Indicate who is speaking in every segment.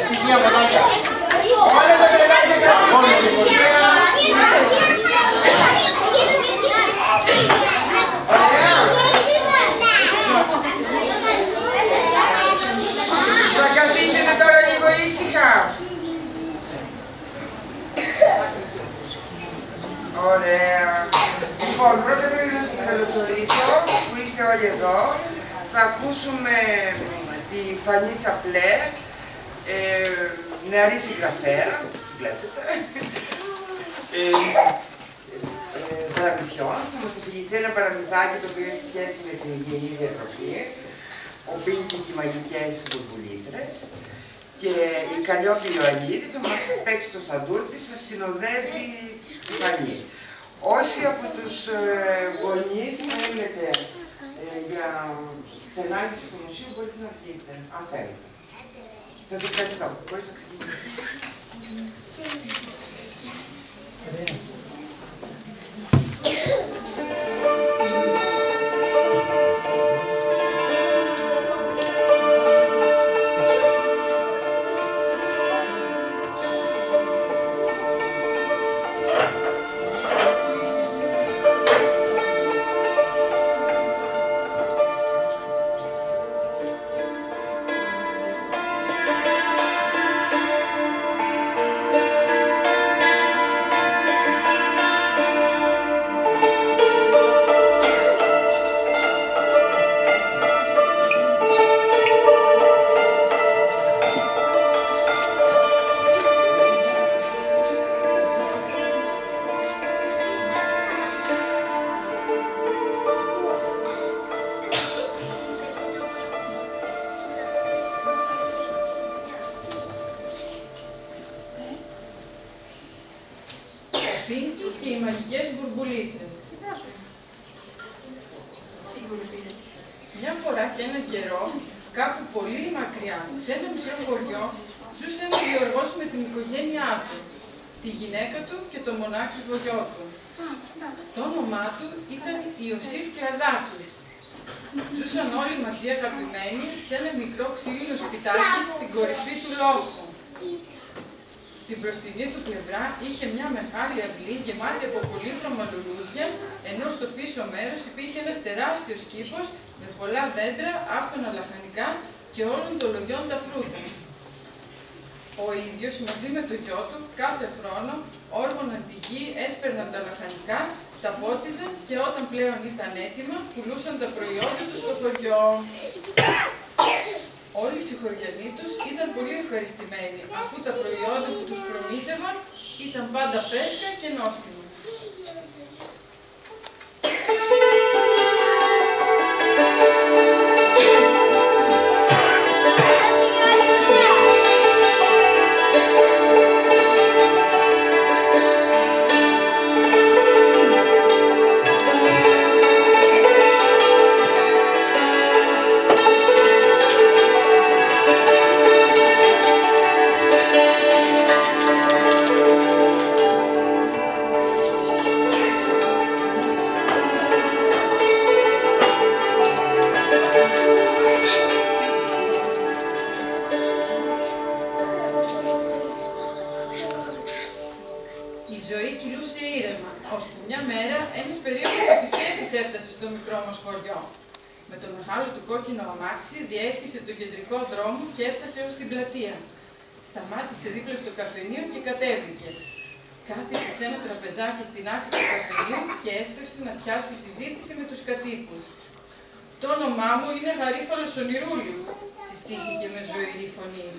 Speaker 1: Ησυχία, παιδάκια. Όλα τα παιδάκια κάνουν.
Speaker 2: Θα καθίσετε τώρα λίγο ήσυχα. Ωραία. Λοιπόν, πρώτα πρέπει να σας καλωσορίσω που είστε όλοι εδώ. Θα ακούσουμε τη Φανή Τσαπλέ, νεαρή συγγραφέα, βλέπετε, παραμυθιών. Θα μας αφηγηθεί ένα παραμυθάκι το οποίο έχει σχέση με την υγιεινή διατροφή, ο Πίνκι και οι μαγικές μπουρμπουλήθρες. Και η Καλλιόπη Ιωαννίδη θα μας παίξει το σαντούρτι, σας συνοδεύει η Φανή. Όσοι από τους γονείς θέλετε για ξενάγηση στο μουσείο μπορείτε να βγείτε, αν θέλετε. Σας ευχαριστώ. Μπορείς να ξεκινήσεις.
Speaker 3: Πίνκι και οι μαγικές μπουρμπουλήθρες. Μια φορά και ένα καιρό, κάπου πολύ μακριά, σε ένα μικρό χωριό, ζούσε ένας γεωργός με την οικογένειά του, τη γυναίκα του και το μονάχριβο γιο του. Το όνομά του ήταν Ιωσήφ Κλαδάκης. Ζούσαν όλοι μαζί αγαπημένοι σε ένα μικρό ξύλινο σπιτάκι στην κορυφή του λόφου. Στην μπροστινή του πλευρά είχε μια μεγάλη αυλή γεμάτη από πολύχρωμα λουλούδια, ενώ στο πίσω μέρος υπήρχε ένας τεράστιος κήπος με πολλά δέντρα, άφθονα λαχανικά και όλων των λογιών τα φρούτα. Ο ίδιος μαζί με το γιο του κάθε χρόνο όργωναν τη γη, έσπαιρναν τα λαχανικά, τα πότιζαν και όταν πλέον ήταν έτοιμα πουλούσαν τα προϊόντα τους στο χωριό. Όλοι οι συγχωριανοί τους ήταν πολύ ευχαριστημένοι, αφού τα προϊόντα που τους προμήθευαν ήταν πάντα φρέσκα και νόστιμα. Η ζωή κυλούσε ήρεμα, ώσπου μια μέρα ένας περίεργος επισκέπτης έφτασε στο μικρό μας χωριό. Με το μεγάλο του κόκκινο αμάξι διέσχισε τον κεντρικό δρόμο και έφτασε ως την πλατεία. Σταμάτησε δίπλα στο καφενείο και κατέβηκε. Κάθισε σε ένα τραπεζάκι στην άκρη του καφενείου και έσπευσε να πιάσει συζήτηση με τους κατοίκους. «Το όνομά μου είναι Γαρίφαλος Ονειρούλης», συστήθηκε με ζωηρή φωνή.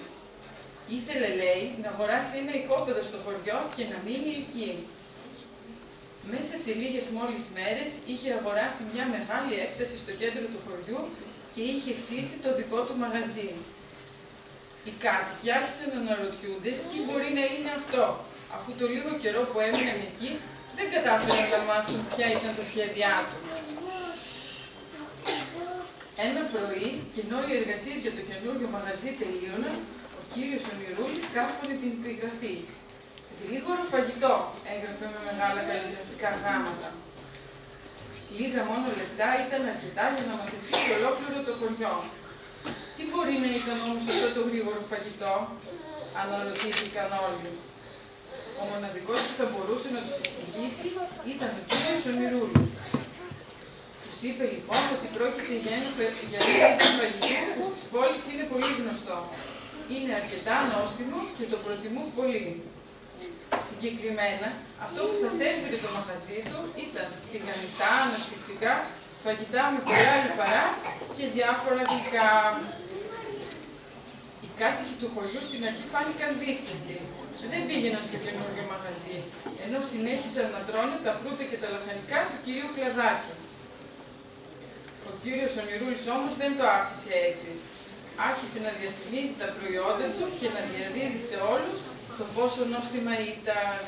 Speaker 3: Ήθελε, λέει, να αγοράσει ένα οικόπεδο στο χωριό και να μείνει εκεί. Μέσα σε λίγες μόλις μέρες είχε αγοράσει μια μεγάλη έκταση στο κέντρο του χωριού και είχε χτίσει το δικό του μαγαζί. Οι κάτοικοι άρχισαν να αναρωτιούνται τι μπορεί να είναι αυτό, αφού το λίγο καιρό που έμειναν εκεί δεν κατάφεραν να μάθουν ποια ήταν τα σχέδιά του. Ένα πρωί, και ενώ οι εργασίες για το καινούριο μαγαζί τελείωναν, ο κύριος Ονειρούλης κάρφωνε την επιγραφή. «Γρήγορο φαγητό», έγραφε με μεγάλα καλλιγραφικά γράμματα. Λίγα μόνο λεπτά ήταν αρκετά για να μαθευτεί ολόκληρο το χωριό. Τι μπορεί να ήταν όμως αυτό το γρήγορο φαγητό, αναρωτήθηκαν όλοι. Ο μοναδικός που θα μπορούσε να τους εξηγήσει ήταν ο κύριος Ονειρούλης. Τους είπε λοιπόν ότι πρόκειται για ένα είδος φαγητού που στις πόλεις είναι πολύ γνωστό. Είναι αρκετά νόστιμο και το προτιμούν πολύ. Συγκεκριμένα, αυτό που θα σέρβιρε το μαγαζί του ήταν τηγανιτά, αναψυκτικά, φαγητά με πολλά λιπαρά και διάφορα γλυκά. Οι κάτοικοι του χωριού στην αρχή φάνηκαν δύσπιστοι. Δεν πήγαιναν στο καινούργιο μαγαζί, ενώ συνέχισαν να τρώνε τα φρούτα και τα λαχανικά του κυρίου Κλαδάκη. Ο κύριος Ονειρούλης όμως δεν το άφησε έτσι. Άρχισε να διαφημίζει τα προϊόντα του και να διαδίδει σε όλους το πόσο νόστιμα ήταν.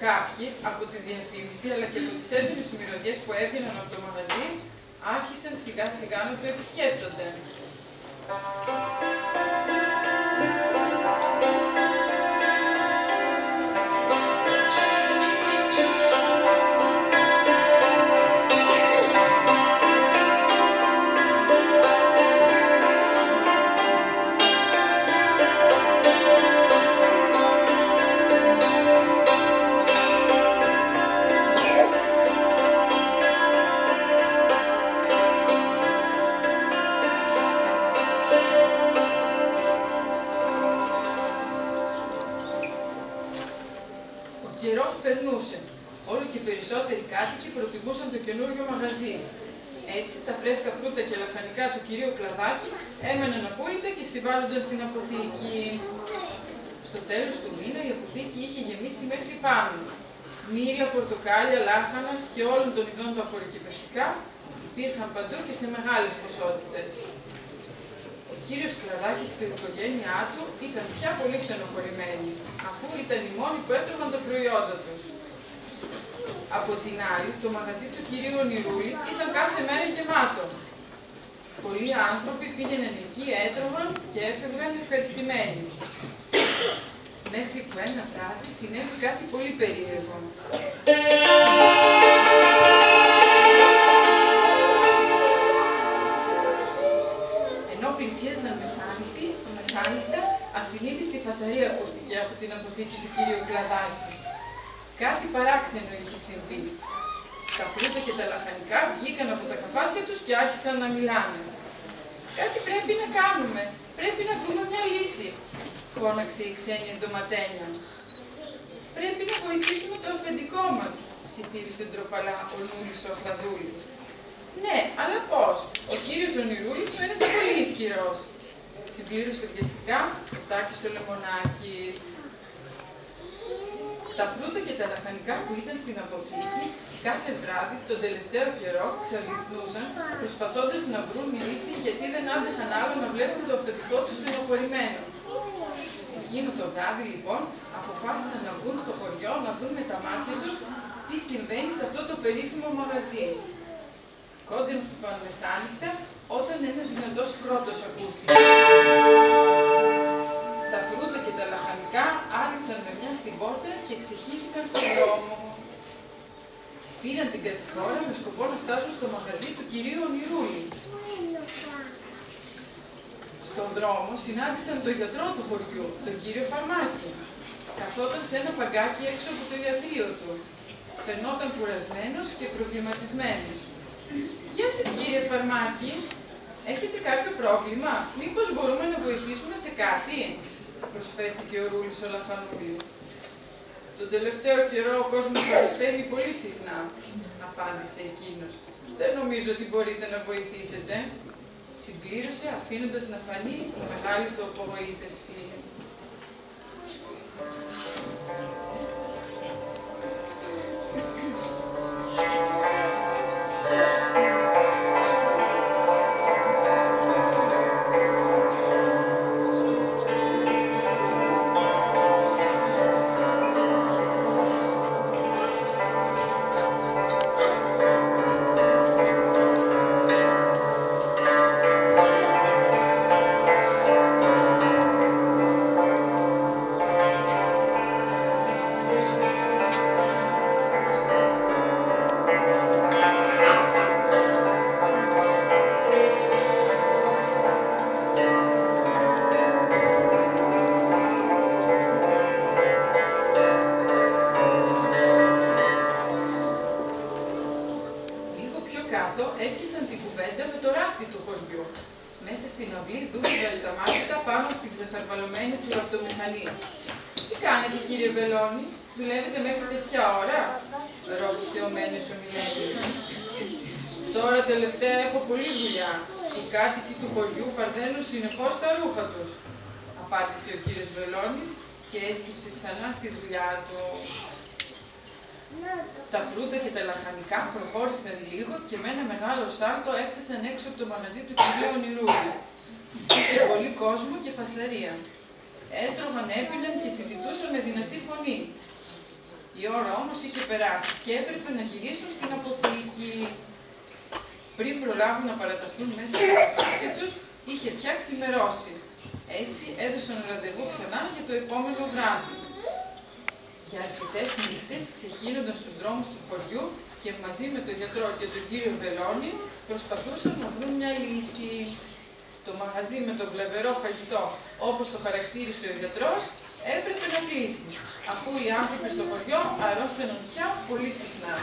Speaker 3: Κάποιοι από τη διαφήμιση αλλά και από τις έντονες μυρωδιές που έβγαιναν από το μαγαζί άρχισαν σιγά σιγά να το επισκέφτονται. Περνούσε. Όλο και περισσότεροι κάτοικοι προτιμούσαν το καινούριο μαγαζί. Έτσι, τα φρέσκα φρούτα και λαχανικά του κυρίου Κλαδάκη έμεναν απόλυτα και στιβάζονταν στην αποθήκη. Στο τέλος του μήνα η αποθήκη είχε γεμίσει μέχρι πάνω. Μήλα, πορτοκάλια, λάχανα και όλων των ειδών του απορροκυπευτικά υπήρχαν παντού και σε μεγάλες ποσότητες. Ο κύριος Κλαδάκης και η οικογένειά του ήταν πια πολύ στενοχωρημένοι, αφού ήταν οι μόνοι που έτρωγαν τα προϊόντα τους. Από την άλλη, το μαγαζί του κυρίου Ονειρούλη ήταν κάθε μέρα γεμάτο. Πολλοί άνθρωποι πήγαιναν εκεί, έτρωγαν και έφευγαν ευχαριστημένοι. Μέχρι που ένα βράδυ συνέβη κάτι πολύ περίεργο. Πλησίαζαν μεσάνυχτα, ασυνείδηστη φασαρία ακούστηκε από την αποθήκη του κύριου Κλαδάκη. Κάτι παράξενο είχε συμβεί. Τα φρούτα και τα λαχανικά βγήκαν από τα καφάσια τους και άρχισαν να μιλάνε. «Κάτι πρέπει να κάνουμε, πρέπει να βρούμε μια λύση», φώναξε η ξένη εντοματένια. «Πρέπει να βοηθήσουμε το αφεντικό μας», ψιθύρισε ντροπαλά ο Νούλης ο Αχλαδούλης. «Ναι, αλλά πώς, ο κύριος Ονειρούλης φαίνεται πολύ ισχυρός», συμπλήρωσε βιαστικά ο Τάκης ο Λεμονάκης. Τα φρούτα και τα λαχανικά που ήταν στην αποθήκη κάθε βράδυ τον τελευταίο καιρό ξαγρυπνούσαν προσπαθώντας να βρουν λύση γιατί δεν άντεχαν άλλο να βλέπουν το αφεντικό του στενοχωρημένο. Εκείνο το βράδυ λοιπόν αποφάσισαν να βγουν στο χωριό να δουν με τα μάτια τους τι συμβαίνει σε αυτό το περίφημο μαγαζί. Κόντεψαν μεσάνυχτα όταν ένας δυνατός κρότος ακούστηκε. Τα φρούτα και τα λαχανικά άνοιξαν με μια στην πόρτα και ξεχύθηκαν στον δρόμο. Πήραν την κατηφόρα με σκοπό να φτάσουν στο μαγαζί του κυρίου Ονειρούλη. Στον δρόμο συνάντησαν τον γιατρό του χωριού, τον κύριο Φαρμάκη. Καθόταν σε ένα παγκάκι έξω από το ιατρείο του. Φαινόταν κουρασμένος και προβληματισμένος. «Γεια σας κύριε Φαρμάκη, έχετε κάποιο πρόβλημα, μήπως μπορούμε να βοηθήσουμε σε κάτι?» προσφέρθηκε ο Ρούλης ο Λαχανούλης. «Τον τελευταίο καιρό ο κόσμος παρισταίνει πολύ συχνά», απάντησε εκείνος. «Δεν νομίζω ότι μπορείτε να βοηθήσετε», συμπλήρωσε αφήνοντας να φανεί η μεγάλη του απογοήτευση. χαρβαλωμένη του ραπτομηχανή. «Τι κάνετε, κύριε Βελώνη, δουλεύετε μέχρι τέτοια ώρα?» ρώτησε ο μένιος ομιλέτης. «Τώρα τελευταία έχω πολλή δουλειά. Οι κάτοικοι του χωριού φαρδένουν συνεχώς τα ρούχα τους», απάντησε ο κύριος Βελώνης και έσκυψε ξανά στη δουλειά του. Τα φρούτα και τα λαχανικά προχώρησαν λίγο και με ένα μεγάλο σάλτο έφτασαν έξω από το μαγαζί του κυρίου Ονειρούλη. Είχε πολύ κόσμο και φασαρία. Έτρωγαν, έπιναν και συζητούσαν με δυνατή φωνή. Η ώρα όμως είχε περάσει και έπρεπε να γυρίσουν στην αποθήκη. Πριν προλάβουν να παραταχθούν μέσα στο σπίτι τους, είχε πια ξημερώσει. Έτσι έδωσαν ραντεβού ξανά για το επόμενο βράδυ. Για αρκετές νύχτες ξεχύνονταν στους δρόμους του χωριού και μαζί με τον γιατρό και τον κύριο Βελώνη προσπαθούσαν να βρουν μια λύση. Το μαγαζί με το βλαβερό φαγητό, όπως το χαρακτήρισε ο γιατρός, έπρεπε να κλείσει, αφού οι άνθρωποι στο χωριό αρρώσταναν πια πολύ συχνά.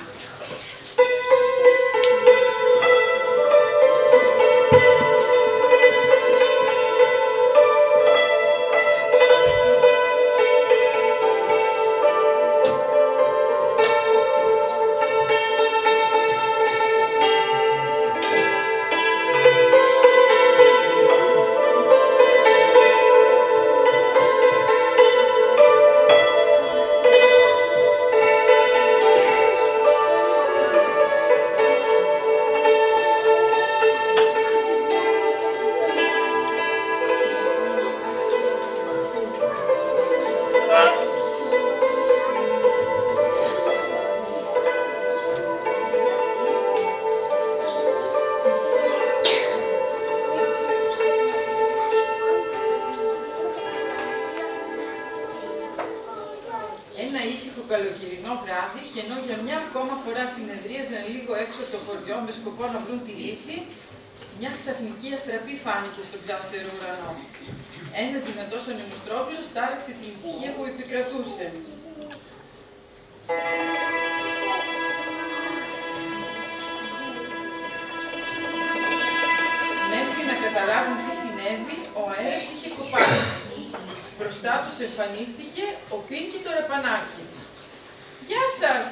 Speaker 3: Καλοκαιρινό βράδυ, και ενώ για μια ακόμα φορά συνεδρίαζαν λίγο έξω από το χωριό με σκοπό να βρουν τη λύση, μια ξαφνική αστραπή φάνηκε στον ξάστερο ουρανό. Ένας δυνατός ανεμοστρόβιλος τάραξε την ησυχία που επικρατούσε. Μέχρι να καταλάβουν τι συνέβη, ο αέρας είχε κοπάσει. Μπροστά τους εμφανίστηκε ο Πίνκι το ραπανάκι. «Γεια σας»,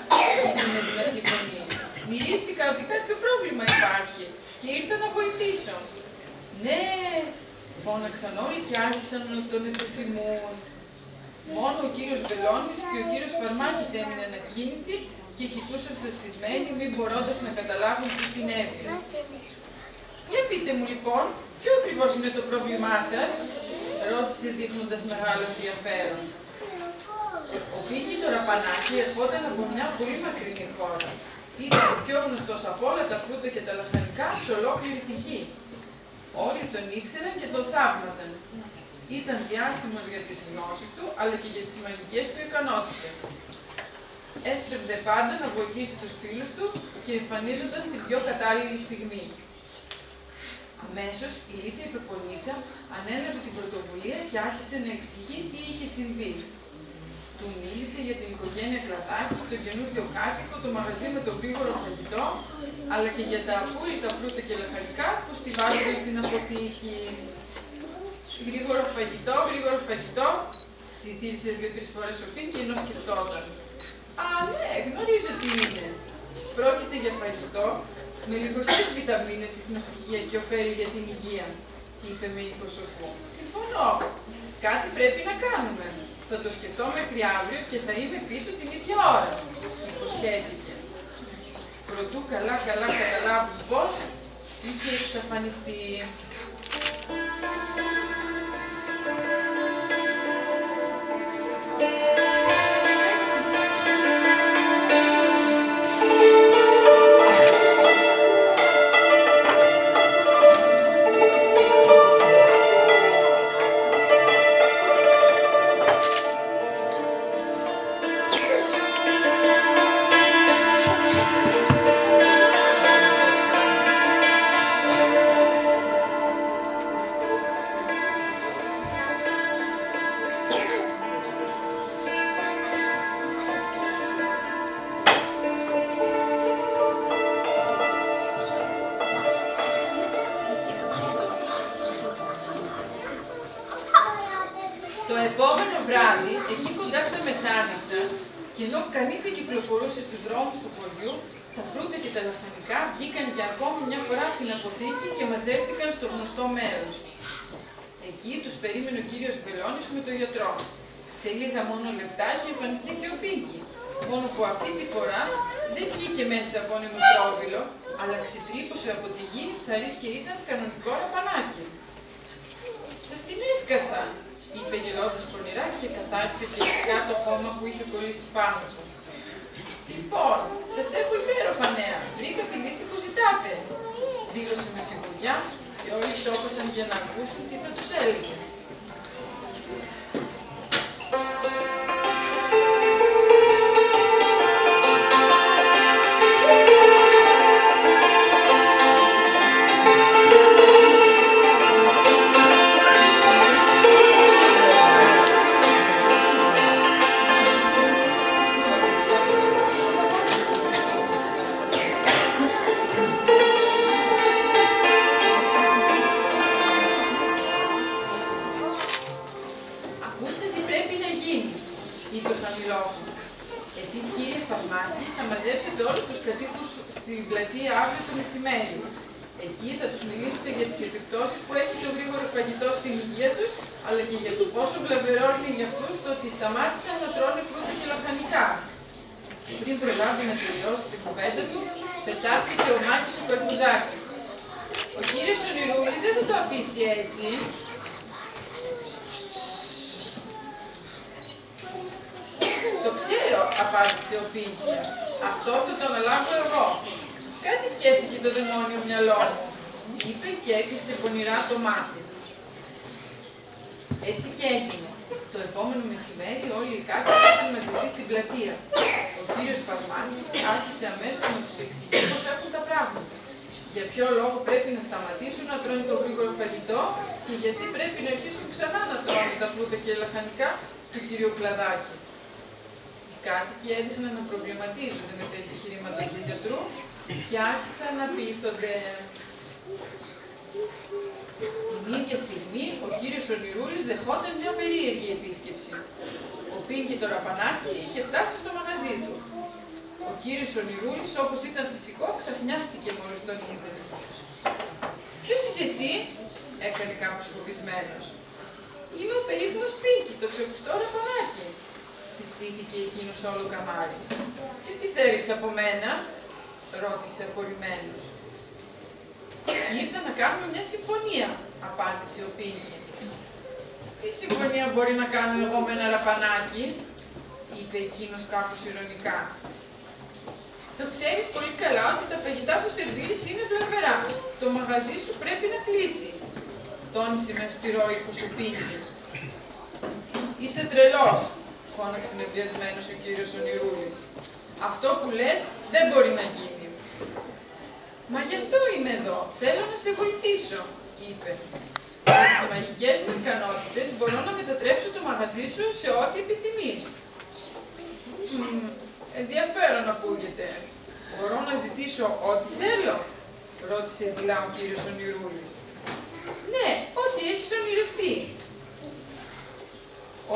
Speaker 3: είπε με δυνατή φωνή. «Μυρίστηκα ότι κάποιο πρόβλημα υπάρχει και ήρθα να βοηθήσω». «Ναι», φώναξαν όλοι και άρχισαν να τον επιθυμούν. Μόνο ο κύριος Βελώνης και ο κύριος Φαρμάκης έμειναν ακίνητοι και κοιτούσαν σαστισμένοι, μη μπορώντας να καταλάβουν τι συνέβη. «Για πείτε μου λοιπόν, ποιο ακριβώς είναι το πρόβλημά σας?» ρώτησε δείχνοντας μεγάλο ενδιαφέρον. Ο Πίνκι το ραπανάκι ερχόταν από μια πολύ μακρινή χώρα. Ήταν ο πιο γνωστός από όλα τα φρούτα και τα λαχανικά σε ολόκληρη τη γη. Όλοι τον ήξεραν και τον θαύμαζαν. Ήταν διάσημος για τις γνώσεις του, αλλά και για τις μαγικές του ικανότητες. Έσπευδε πάντα να βοηθήσει τους φίλους του και εμφανίζονταν την πιο κατάλληλη στιγμή. Αμέσως η Λίτσα η Πεπονίτσα ανέλαβε την πρωτοβουλία και άρχισε να εξηγεί τι είχε συμβεί. Του μίλησε για την οικογένεια Κλαδάκη, τον καινούριο κάτοικο, το μαγαζί με το γρήγορο φαγητό, αλλά και για τα απόλυτα φρούτα και λαχανικά που στιβάζονται στην αποθήκη. Γρήγορο φαγητό, ψιθύρισε 2-3 φορές ο Πίνκι ενώ σκεφτόταν. «Α, ναι, γνωρίζω τι είναι. Πρόκειται για φαγητό με λιγοστές βιταμίνες, ιχνοστοιχεία και ωφέλη για την υγεία», είπε με ύφος σοφό. «Συμφωνώ. Κάτι πρέπει να κάνουμε. Θα το σκεφτώ μέχρι αύριο και θα είμαι πίσω την ίδια ώρα», υποσχέθηκε. Προτού καλά καταλάβουν πώς, είχε εξαφανιστεί. επόμενο βράδυ, εκεί κοντά στα μεσάνυχτα, και ενώ κανείς δεν κυκλοφορούσε στους δρόμους του χωριού, τα φρούτα και τα λαχανικά βγήκαν για ακόμη μια φορά από την αποθήκη και μαζεύτηκαν στο γνωστό μέρος. Εκεί τους περίμενε ο κύριος Βελώνης με τον γιατρό. Σε λίγα μόνο λεπτά είχε εμφανιστεί και ο Πίνκι, μόνο που αυτή τη φορά δεν βγήκε μέσα από νημοστρόβιλο, αλλά ξετρύπωσε από τη γη, θαρής και ήταν κανονικό ραπανάκι. «Σας την έσκασα», είπε γελώντας πονηρά και καθάρισε φυσικά το χώμα που είχε κολλήσει πάνω του. «Λοιπόν, σας έχω υπέροχα νέα. Βρήκα τη λύση που ζητάτε», δήλωσε με σιγουριά και όλοι σώπασαν για να ακούσουν τι θα τους έλεγε. «Εσείς, κύριε Φαρμάκη, θα μαζέψετε όλους τους κατοίκους στην πλατεία αύριο το μεσημέρι. Εκεί θα τους μιλήσετε για τις επιπτώσεις που έχει το γρήγορο φαγητό στην υγεία τους, αλλά και για το πόσο βλαβερό είναι για αυτούς το ότι σταμάτησαν να τρώνε φρούτα και λαχανικά». Πριν προλάβει να τελειώσει την κουβέντα του, πετάχτηκε ο Μάκης ο Καρπουζάκης. «Ο κύριος Ονειρούλης δεν θα το αφήσει έτσι». «Το ξέρω», απάντησε ο Πίνκι. «Αυτό θα το αναλάβω εγώ. Κάτι σκέφτηκε το δαιμόνιο μυαλό μου», είπε και έκλεισε πονηρά το μάτι. Έτσι και έγινε. Το επόμενο μεσημέρι όλοι οι κάτοικοι είχαν μαζευτεί στην πλατεία. Ο κύριος Φαρμάκης άρχισε αμέσως να τους εξηγεί πώς έχουν τα πράγματα. Για ποιο λόγο πρέπει να σταματήσουν να τρώνε το γρήγορο φαγητό και γιατί πρέπει να αρχίσουν ξανά να τρώνε τα φρούτα και λαχανικά του κυρίου Κλαδάκη. Οι κάτοικοι έδειχναν να προβληματίζονται με τα επιχειρήματα του γιατρού και άρχισαν να πείθονται. Την ίδια στιγμή ο κύριος Ονειρούλης δεχόταν μια περίεργη επίσκεψη. Ο Πίνκι το ραπανάκι είχε φτάσει στο μαγαζί του. Ο κύριος Ονειρούλης, όπως ήταν φυσικό, ξαφνιάστηκε μόλις τον είδε. «Ποιος είσαι εσύ?» έκανε κάπως φοβισμένος. «Είμαι ο περίφημος Πίνκι, το ξεχουστό ραπανάκι», συστήθηκε εκείνος όλο καμάρι. «Και τι θέλεις από μένα?» ρώτησε απορριμμένος. «Ήρθα να κάνουμε μια συμφωνία», απάντησε ο Πίνκι. «Τι συμφωνία μπορεί να κάνω εγώ με ένα ραπανάκι?» είπε εκείνος κάπως ειρωνικά. «Το ξέρεις πολύ καλά ότι τα φαγητά που σερβίρεις είναι βλαβερά. Το μαγαζί σου πρέπει να κλείσει», τόνισε με αυστηρό ύφος ο Πίνκι. «Είσαι τρελός», φώναξε νευριασμένος ο κύριος Ονειρούλης. «Αυτό που λες δεν μπορεί να γίνει». «Μα γι' αυτό είμαι εδώ. Θέλω να σε βοηθήσω», είπε. «Με τις μαγικές μου ικανότητες μπορώ να μετατρέψω το μαγαζί σου σε ό,τι επιθυμείς». «Ενδιαφέρον ακούγεται. Μπορώ να ζητήσω ό,τι θέλω?» ρώτησε δειλά ο κύριος Ονειρούλης. «Ναι, ό,τι έχεις ονειρευτεί».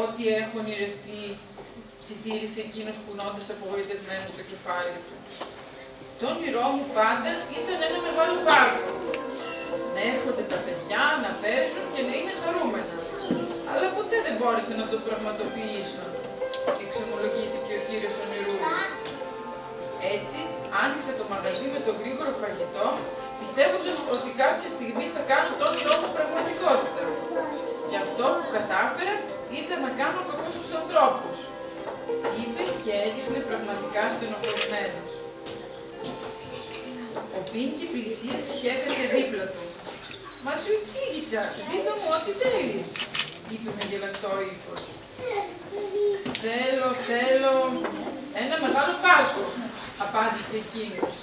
Speaker 3: «Ό,τι έχω ονειρευτεί», ψιθύρισε εκείνος κουνώντας απογοητευμένος το κεφάλι του. «Το όνειρό μου πάντα ήταν ένα μεγάλο πάρκο. Να έρχονται τα παιδιά, να παίζουν και να είναι χαρούμενα. Αλλά ποτέ δεν μπόρεσα να το πραγματοποιήσω», εξομολογήθηκε ο κύριος Ονειρούλης. Έτσι, άνοιξε το μαγαζί με το γρήγορο φαγητό, πιστεύοντας ότι κάποια στιγμή θα κάνω τον όνειρό μου πραγματικότητα. Και αυτό που κατάφερα ήταν να κάνω κακό στους ανθρώπους, είπε και έδειχνε πραγματικά στενοχωρημένος. Ο Πίνκι πλησίασε και έκατσε δίπλα του. «Μα σου εξήγησα, ζήτα μου ό,τι θέλεις», είπε με γελαστό ύφος. Θέλω ένα μεγάλο πάρκο», απάντησε εκείνος.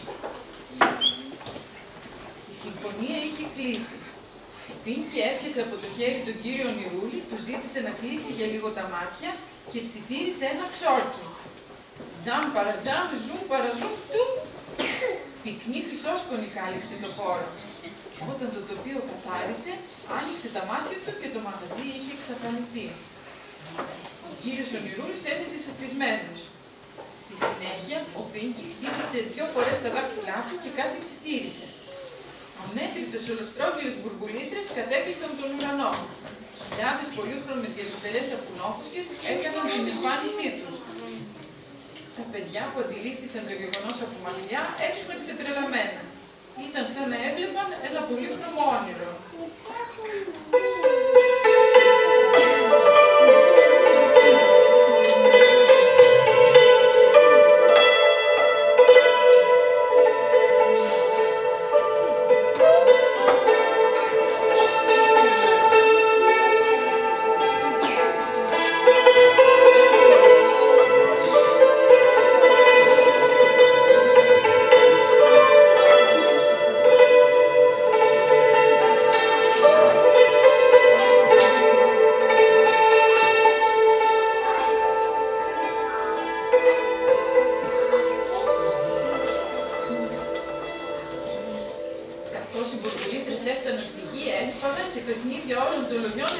Speaker 3: Η συμφωνία είχε κλείσει. Ο Πίνκι έπιασε από το χέρι τον κύριο Ονειρούλη, του ζήτησε να κλείσει για λίγο τα μάτια και ψιθύρισε ένα ξόρκι. «Ζαμ παραζαμ, ζουμ παραζουμ, του». Πυκνή χρυσόσκονη κάλυψε το χώρο. Όταν το τοπίο καθάρισε, άνοιξε τα μάτια του και το μαγαζί είχε εξαφανιστεί. κύριος Ονειρούλης έμοιαζε σαστισμένος. Στη συνέχεια, ο Πίνκι χτύπησε 2 φορές τα δάχτυλά του και κάτι ψιθύρισε. Αμέτρητες ολοστρόγγυλες μπουρμπουλήθρες κατέκλυσαν τον ουρανό. Χιλιάδες πολύχρωμες γερουστερές αφουνόφουσκες έκαναν την εμφάνισή τους. Τα παιδιά που αντιλήφθησαν το γεγονός από μακριά έτρεχαν ξετρελαμένα. Ήταν σαν να έβλεπαν ένα πολύχρωμο όνειρο.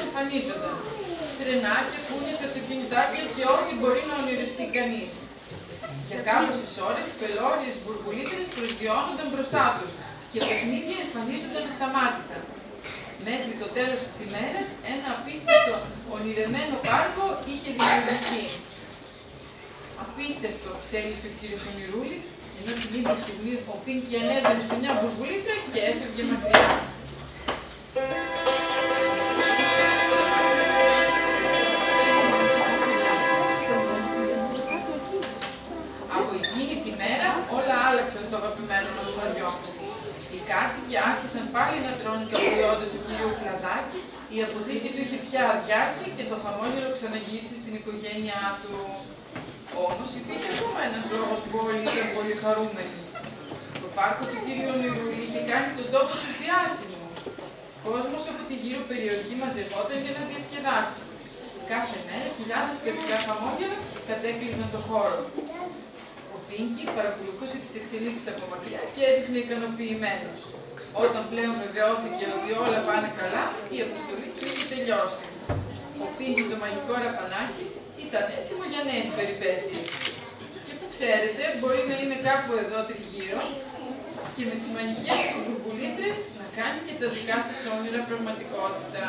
Speaker 3: Εμφανίζονταν. Τρενάκια, κούνιες, αυτοκινητάκια και ό,τι μπορεί να ονειρευτεί κανείς. Για κάμωσες ώρες, πελώριες μπουρμπουλήθρες προσγειώνονταν μπροστά τους και παιχνίδια εμφανίζονταν ασταμάτητα. Μέχρι το τέλος της ημέρας, ένα απίστευτο ονειρεμένο πάρκο είχε δημιουργηθεί. Απίστευτο, ψέλισε ο κύριος Ονειρούλης, ενώ την ίδια στιγμή ο Πίνκι ανέβαινε σε μια μπουρμπουλήθρα και έφευγε μακριά. Όλα άλλαξαν στο αγαπημένο μας χωριό. Οι κάτοικοι άρχισαν πάλι να τρώνε τα προϊόντα του κυρίου Κλαδάκη, η αποθήκη του είχε πια αδειάσει και το χαμόγελο ξαναγύρισε στην οικογένειά του. Όμως υπήρχε ακόμα ένας λόγος που όλοι ήταν πολύ χαρούμενοι. Το πάρκο του κυρίου Ονειρούλη είχε κάνει τον τόπο τους διάσημο. Κόσμος από τη γύρω περιοχή μαζευόταν για να διασκεδάσει. Κάθε μέρα χιλιάδες παιδικά χαμόγελα κατέκλυζαν το χώρο. Ο Πίνκι παρακολουθούσε τις εξελίξεις από μακριά και έδειχνε ικανοποιημένος. Όταν πλέον βεβαιώθηκε ότι όλα πάνε καλά, η αποστολή του είχε τελειώσει. Ο Πίνκι το μαγικό ραπανάκι ήταν έτοιμο για νέες περιπέτειες. Και που ξέρετε, μπορεί να είναι κάπου εδώ τριγύρω και με τις μαγικές του μπουρμπουλήθρες να κάνει και τα δικά σας όνειρα πραγματικότητα.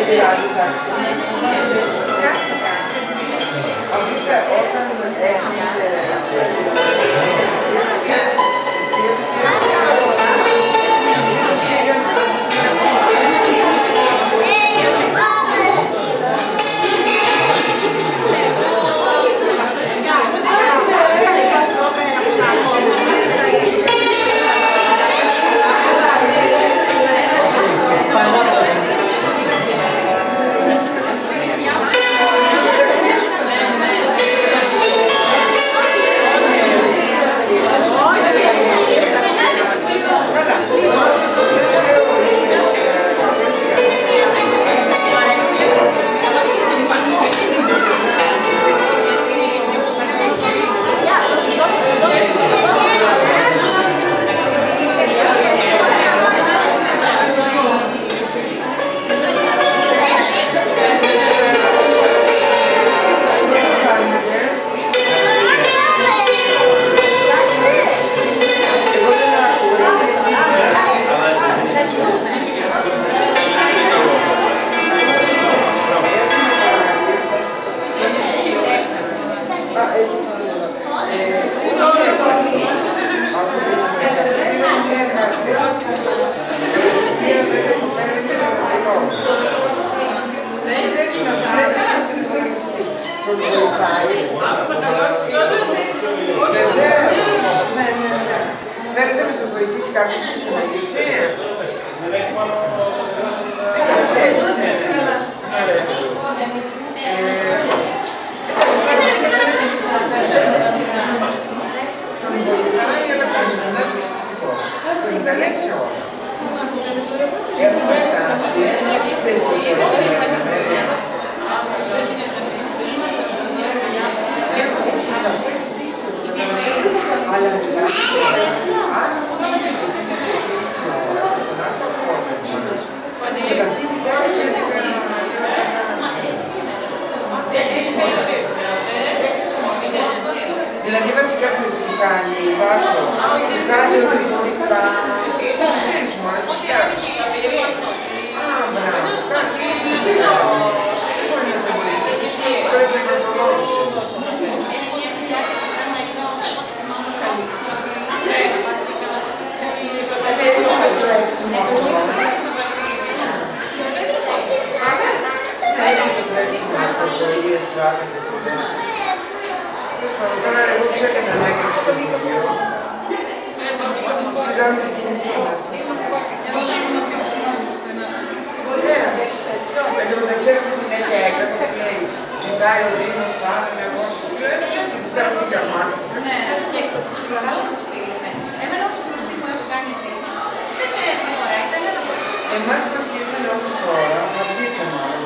Speaker 2: πειράζει, εντάξει. Αφήστε, όταν θέλετε να σας βοηθήσει κάποιος να σας ξαναγήσει. Τον βοηθάει, αλλά ξαναγινάς δυσκιστικός. Τον διαλέξει όλα. Έχουμε φτάσει σε αλλά μετά, αν όχι σε ώρα, ξανά το απόγευμα, και καθήμη τώρα δηλαδή βασικά ξέρεις τι κάνει, Βάσο, κάνει οδηγητικά, ξέρεις μόνο, τι κάνει. Α, μπράβο, κάνει. Δεν μπορεί να το ζήσεις, πρέπει να το δώσεις. Τώρα εγώ τους έκανα να έκανα στο βιβλίο. Σιγά μην συγκινηθούν αυτό. Εν τω μεταξύ έρχονται συνέχεια έγραφα που λέει ζητάει ο Δήμος πάντα με εγώ σου στείλω και τους στέλνουν για μας.
Speaker 4: Ναι, και το ψυχολόγο του στείλουν. Εμένα ως γνωστή μου έχω κάνει αιτήσεις. Δεν είναι ωραία, ήταν ένα πολύ.
Speaker 2: Εμάς μας ήρθαν όμως τώρα, μας ήρθαν όλα.